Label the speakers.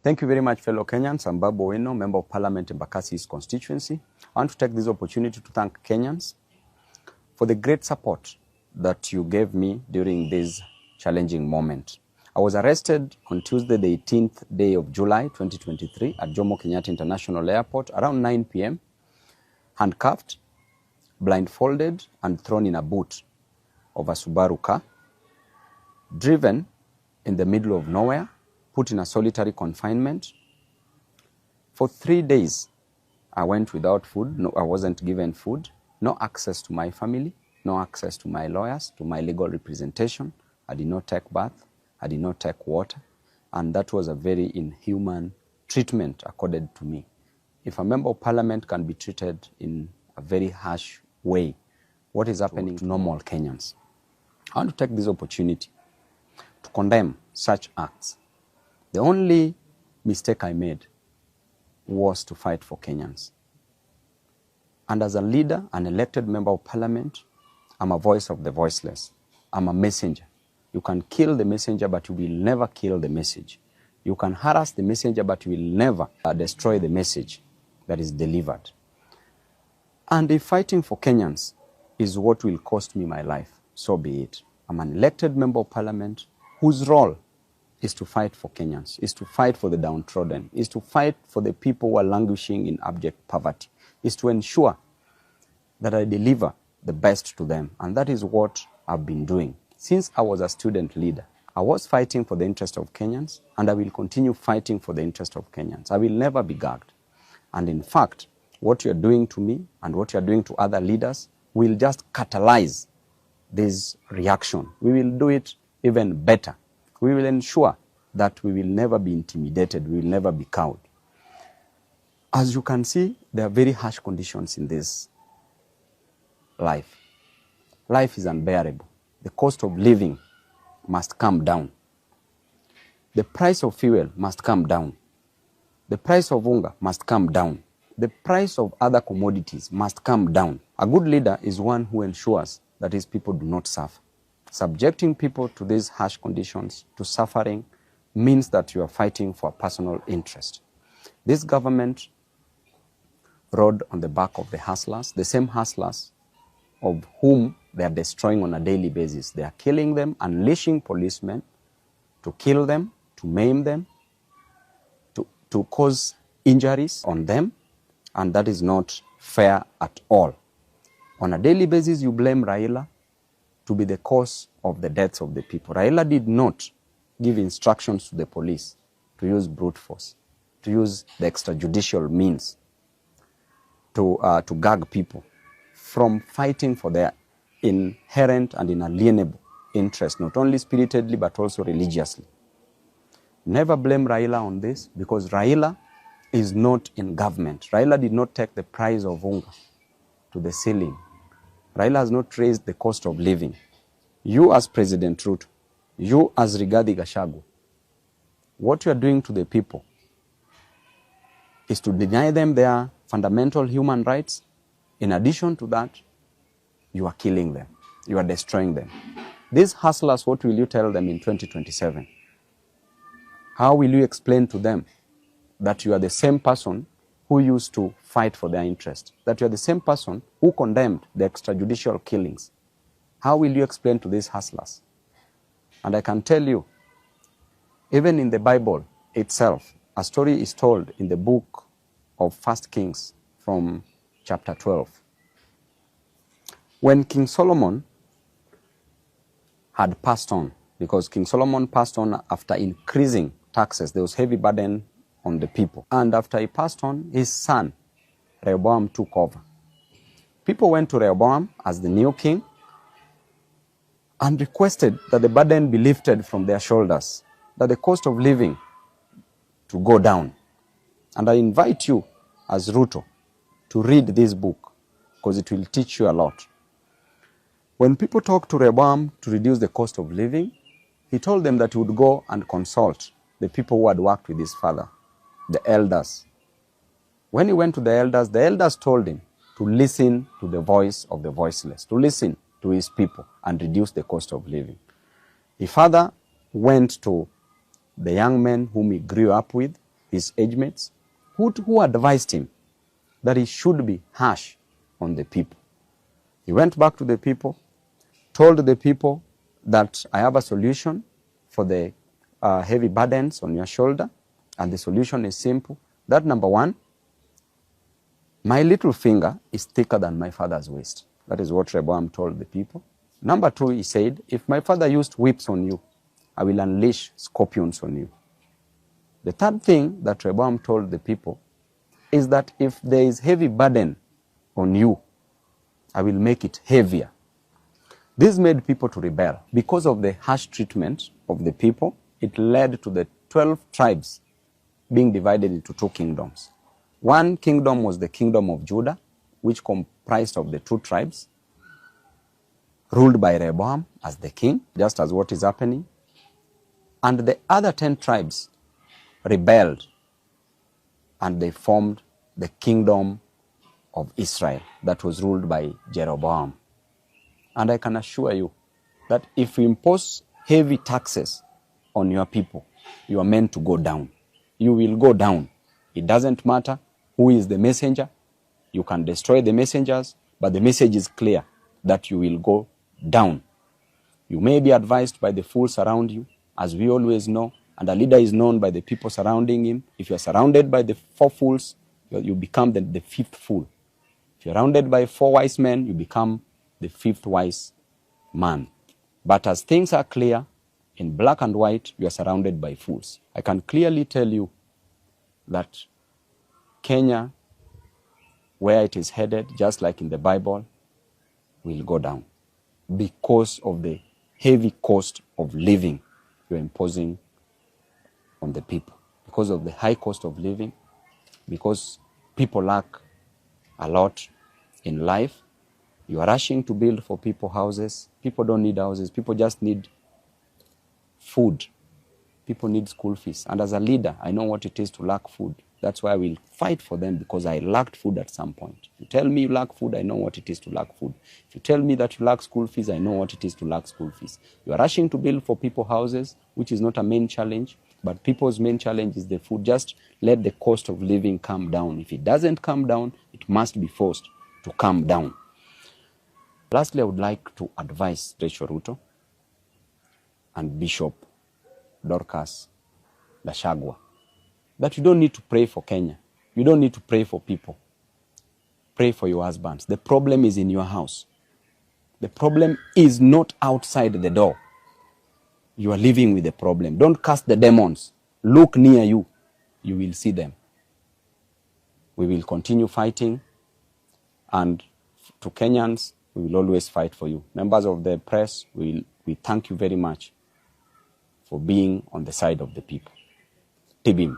Speaker 1: Thank you very much, fellow Kenyans. I'm Babu EXPLOSIVE, Member of Parliament in Bakasi's constituency. I want to take this opportunity to thank Kenyans for the great support that you gave me during this challenging moment. I was arrested on Tuesday, the 18th day of July, 2023 at Jomo Kenyatta International Airport around 9 p.m., handcuffed, blindfolded, and thrown in a boot of a Subaru car, driven in the middle of nowhere, put in a solitary confinement. For 3 days, I went without food. No, I wasn't given food. No access to my family, no access to my lawyers, to my legal representation. I did not take bath. I did not take water. And that was a very inhuman treatment accorded to me. If a member of parliament can be treated in a very harsh way, what is happening to normal Kenyans? I want to take this opportunity to condemn such acts. The only mistake I made was to fight for Kenyans. And as a leader, an elected member of parliament, I'm a voice of the voiceless. I'm a messenger. You can kill the messenger, but you will never kill the message. You can harass the messenger, but you will never destroy the message that is delivered. And if fighting for Kenyans is what will cost me my life, so be it. I'm an elected member of parliament whose role is to fight for Kenyans, is to fight for the downtrodden, is to fight for the people who are languishing in abject poverty, is to ensure that I deliver the best to them. And that is what I've been doing. Since I was a student leader, I was fighting for the interest of Kenyans, and I will continue fighting for the interest of Kenyans. I will never be gagged. And in fact, what you're doing to me and what you're doing to other leaders will just catalyze this reaction. We will do it even better. We will ensure that we will never be intimidated, we will never be cowed. As you can see, there are very harsh conditions in this life. Life is unbearable. The cost of living must come down. The price of fuel must come down. The price of hunger must come down. The price of other commodities must come down. A good leader is one who ensures that his people do not suffer. Subjecting people to these harsh conditions, to suffering, means that you are fighting for a personal interest. This government rode on the back of the hustlers, the same hustlers of whom they are destroying on a daily basis. They are killing them, unleashing policemen to kill them, to maim them, to cause injuries on them, and that is not fair at all. On a daily basis, you blame Raila to be the cause of the deaths of the people. Raila did not give instructions to the police to use brute force, to use the extrajudicial means to gag people from fighting for their inherent and inalienable interest, not only spiritedly but also religiously. Never blame Raila on this, because Raila is not in government. Raila did not take the price of hunger to the ceiling. Raila has not raised the cost of living. You as President Ruto, you as Rigathi Gachagua, what you are doing to the people is to deny them their fundamental human rights. In addition to that, you are killing them. You are destroying them. These hustlers, what will you tell them in 2027? How will you explain to them that you are the same person who used to fight for their interest, that you are the same person who condemned the extrajudicial killings? How will you explain to these hustlers? And I can tell you, even in the Bible itself, a story is told in the book of 1 Kings from chapter 12. When King Solomon had passed on, because King Solomon passed on after increasing taxes, there was heavy burden on the people. And after he passed on, his son, Rehoboam, took over. People went to Rehoboam as the new king and requested that the burden be lifted from their shoulders, that the cost of living to go down. And I invite you as Ruto to read this book, because it will teach you a lot. When people talked to Rehoboam to reduce the cost of living, he told them that he would go and consult the people who had worked with his father, the elders. When he went to the elders told him to listen to the voice of the voiceless, to listen to his people and reduce the cost of living. His father went to the young men whom he grew up with his age mates, who advised him that he should be harsh on the people. He went back to the people, told the people that I have a solution for the heavy burdens on your shoulder, and the solution is simple. That number one, my little finger is thicker than my father's waist. That is what Rehoboam told the people. Number two, he said, if my father used whips on you, I will unleash scorpions on you. The third thing that Rehoboam told the people is that if there is heavy burden on you, I will make it heavier. This made people to rebel. Because of the harsh treatment of the people, it led to the 12 tribes being divided into two kingdoms. One kingdom was the kingdom of Judah, which comprised of the two tribes, ruled by Rehoboam as the king, just as what is happening. And the other 10 tribes rebelled, and they formed the kingdom of Israel that was ruled by Jeroboam. And I can assure you that if you impose heavy taxes on your people, you are meant to go down. You will go down. It doesn't matter who is the messenger. You can destroy the messengers, but the message is clear that you will go down. You may be advised by the fools around you, as we always know, and a leader is known by the people surrounding him. If you are surrounded by the 4 fools, you become the 5th fool. If you're surrounded by 4 wise men, you become the 5th wise man. But as things are clear, in black and white, you are surrounded by fools. I can clearly tell you that Kenya, where it is headed, just like in the Bible, will go down because of the heavy cost of living you're imposing on the people. Because of the high cost of living, because people lack a lot in life, you are rushing to build for people houses. People don't need houses. People just need food. People need school fees. And as a leader, I know what it is to lack food. That's why I will fight for them, because I lacked food at some point. If you tell me you lack food, I know what it is to lack food. If you tell me that you lack school fees, I know what it is to lack school fees. You are rushing to build for people houses, which is not a main challenge, but people's main challenge is the food. Just let the cost of living come down. If it doesn't come down, it must be forced to come down. Lastly, I would like to advise Rachel Ruto and Bishop Dorcas Gachagua that you don't need to pray for Kenya. You don't need to pray for people. Pray for your husbands. The problem is in your house. The problem is not outside the door. You are living with the problem. Don't cast the demons. Look near you. You will see them. We will continue fighting, and to Kenyans, we will always fight for you. Members of the press, we thank you very much for being on the side of the people. Tibim.